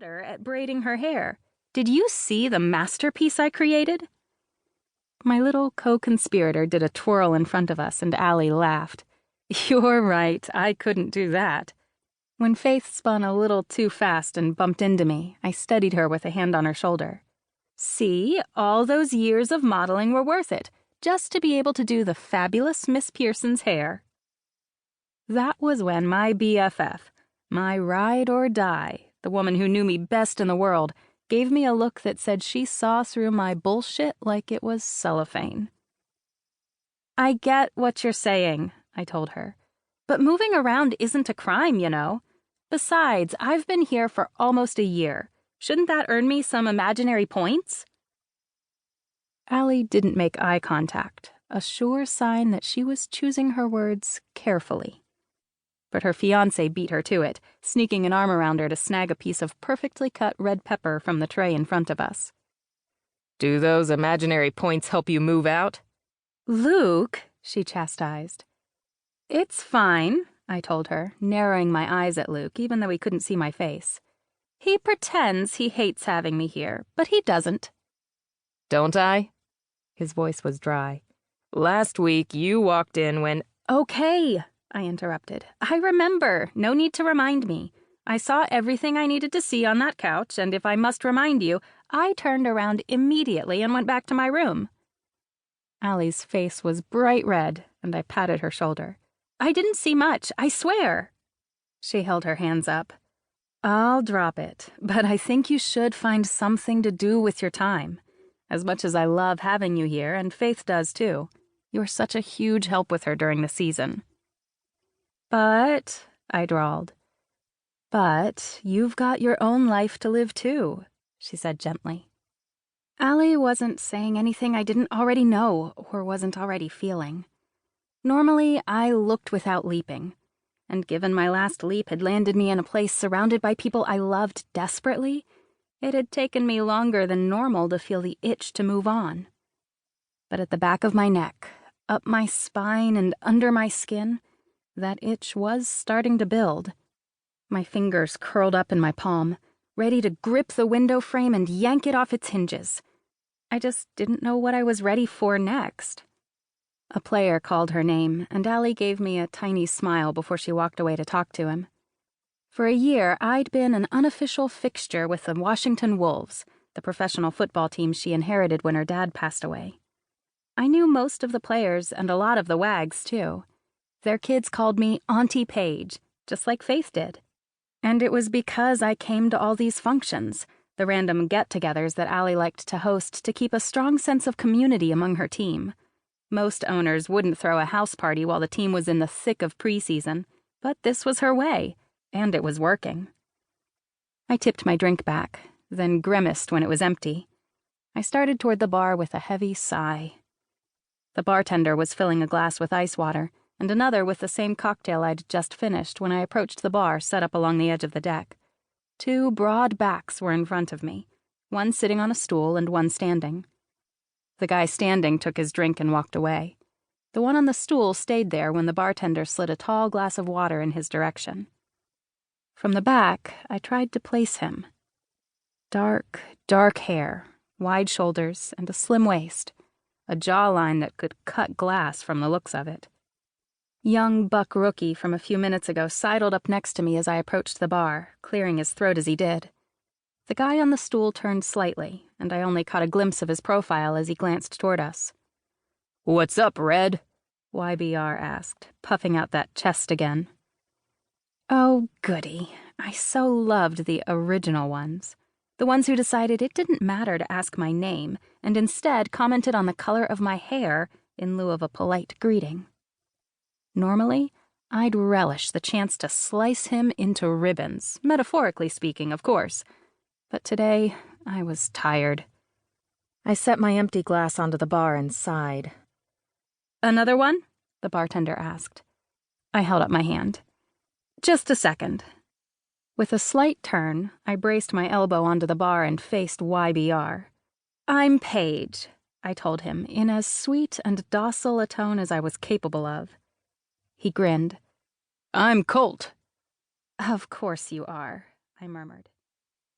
better at braiding her hair. Did you see the masterpiece I created? My little co-conspirator did a twirl in front of us, and Allie laughed. You're right, I couldn't do that. When Faith spun a little too fast and bumped into me, I steadied her with a hand on her shoulder. See, all those years of modeling were worth it, just to be able to do the fabulous Miss Pearson's hair. That was when my BFF, my ride or die, the woman who knew me best in the world, gave me a look that said she saw through my bullshit like it was cellophane. I get what you're saying, I told her, but moving around isn't a crime, you know. Besides, I've been here for almost a year. Shouldn't that earn me some imaginary points? Allie didn't make eye contact, a sure sign that she was choosing her words carefully. But her fiance beat her to it, sneaking an arm around her to snag a piece of perfectly cut red pepper from the tray in front of us. Do those imaginary points help you move out? Luke, she chastised. It's fine, I told her, narrowing my eyes at Luke, even though he couldn't see my face. He pretends he hates having me here, but he doesn't. Don't I? His voice was dry. Last week you walked in when... Okay, I interrupted. I remember. No need to remind me. I saw everything I needed to see on that couch, and if I must remind you, I turned around immediately and went back to my room. Allie's face was bright red, and I patted her shoulder. I didn't see much, I swear. She held her hands up. I'll drop it, but I think you should find something to do with your time. As much as I love having you here, and Faith does too, you're such a huge help with her during the season. But, I drawled. But you've got your own life to live too, she said gently. Allie wasn't saying anything I didn't already know or wasn't already feeling. Normally, I looked without leaping, and given my last leap had landed me in a place surrounded by people I loved desperately, it had taken me longer than normal to feel the itch to move on. But at the back of my neck, up my spine and under my skin, that itch was starting to build. My fingers curled up in my palm, ready to grip the window frame and yank it off its hinges. I just didn't know what I was ready for next. A player called her name, and Allie gave me a tiny smile before she walked away to talk to him. For a year, I'd been an unofficial fixture with the Washington Wolves, the professional football team she inherited when her dad passed away. I knew most of the players and a lot of the wags, too. Their kids called me Auntie Paige, just like Faith did. And it was because I came to all these functions, the random get-togethers that Allie liked to host to keep a strong sense of community among her team. Most owners wouldn't throw a house party while the team was in the thick of preseason, but this was her way, and it was working. I tipped my drink back, then grimaced when it was empty. I started toward the bar with a heavy sigh. The bartender was filling a glass with ice water, and another with the same cocktail I'd just finished when I approached the bar set up along the edge of the deck. Two broad backs were in front of me, one sitting on a stool and one standing. The guy standing took his drink and walked away. The one on the stool stayed there when the bartender slid a tall glass of water in his direction. From the back, I tried to place him. Dark, dark hair, wide shoulders, and a slim waist. A jawline that could cut glass from the looks of it. Young buck rookie from a few minutes ago sidled up next to me as I approached the bar, clearing his throat as he did. The guy on the stool turned slightly, and I only caught a glimpse of his profile as he glanced toward us. "What's up, Red?" YBR asked, puffing out that chest again. Oh, goody. I so loved the original ones. The ones who decided it didn't matter to ask my name, and instead commented on the color of my hair in lieu of a polite greeting. Normally, I'd relish the chance to slice him into ribbons, metaphorically speaking, of course. But today, I was tired. I set my empty glass onto the bar and sighed. "Another one?" the bartender asked. I held up my hand. "Just a second." With a slight turn, I braced my elbow onto the bar and faced YBR. "I'm Paige," I told him, in as sweet and docile a tone as I was capable of. He grinned. "I'm Colt." "Of course you are," I murmured.